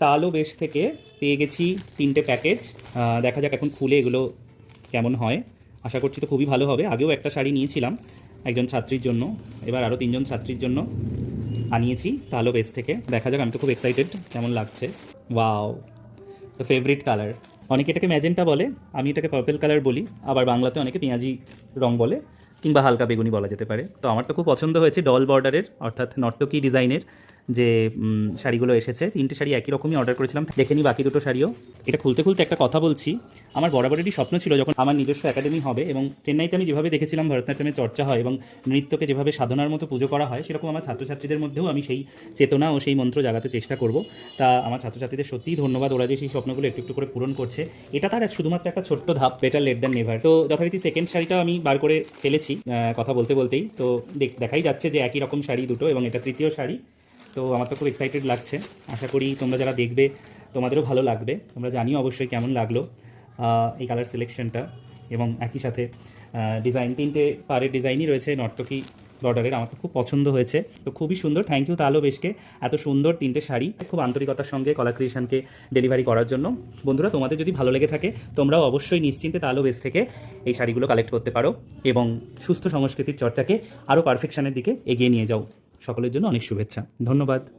তালও বেশ থেকে পেয়ে গেছি 3টে প্যাকেজ। দেখা যাক এখন খুলে এগুলো কেমন হয়। আশা করছি তো খুবই ভালো হবে। আগেও একটা শাড়ি নিয়েছিলাম একজন ছাত্রীর জন্য, এবার আরও 3জন ছাত্রীর জন্য আনিয়েছি তালো বেস থেকে। দেখা যাক, আমি তো খুব এক্সাইটেড কেমন লাগছে। ওয়াও, তো ফেভারিট কালার। অনেকে এটাকে ম্যাজেন্টা বলে, আমি এটাকে পার্পল কালার বলি, আবার বাংলাতে অনেকে পেঁয়াজি রং বলে, কিংবা হালকা বেগুনি বলা যেতে পারে। তো আমার তো খুব পছন্দ হয়েছে ডল বর্ডারের অর্থাৎ নর্তকী ডিজাইনের যে শাড়িগুলো এসেছে। 3টে শাড়ি একই রকমই অর্ডার করেছিলাম, দেখে নিই বাকি 2টো শাড়িও। এটা খুলতে খুলতে একটা কথা বলছি, আমার বরাবরেরই স্বপ্ন ছিল যখন আমার নিজস্ব একাডেমি হবে এবং চেন্নাইতে আমি যেভাবে দেখেছিলাম ভরতনাট্যমের চর্চা হয় এবং নৃত্যকে যেভাবে সাধনার মতো পুজো করা হয়, সেরকম আমার ছাত্রছাত্রীদের মধ্যেও আমি সেই চেতনা ও সেই মন্ত্র জাগাতে চেষ্টা করব। তা আমার ছাত্রছাত্রীদের সত্যিই ধন্যবাদ, ওরা যে সেই স্বপ্নগুলো একটু একটু করে পূরণ করছে। এটা তার শুধুমাত্র একটা ছোট্ট ধাপ, বেটার লেট দ্যান নেভার। তো যথারীতি সেকেন্ড শাড়িটাও আমি বার করে ফেলেছি কথা বলতে বলতেই। তো দেখাই যাচ্ছে যে একই রকম শাড়ি দুটো, এবং এটা তৃতীয় শাড়ি। তো আমার তো খুব এক্সাইটেড লাগছে। আশা করি তোমরা যারা দেখবে তোমাদেরও ভালো লাগবে। তোমরা জানিও অবশ্যই কেমন লাগলো এই কালার সিলেকশনটা। এবং একই সাথে ডিজাইন, 3টে পাড়ের ডিজাইনই রয়েছে নর্তকী বর্ডারের। আমার তো খুব পছন্দ হয়েছে, তো খুবই সুন্দর। থ্যাংক ইউ তালো বেশকে এত সুন্দর 3টে শাড়ি খুব আন্তরিকতার সঙ্গে কলা ক্রিয়েশনকে ডেলিভারি করার জন্য। বন্ধুরা, তোমাদের যদি ভালো লেগে থাকে তোমরাও অবশ্যই নিশ্চিন্তে তালো বেশ থেকে এই শাড়িগুলো কালেক্ট করতে পারো এবং সুস্থ সংস্কৃতির চর্চাকে আরও পারফেকশনের দিকে এগিয়ে নিয়ে যাও। সকলের জন্য অনেক শুভেচ্ছা, ধন্যবাদ।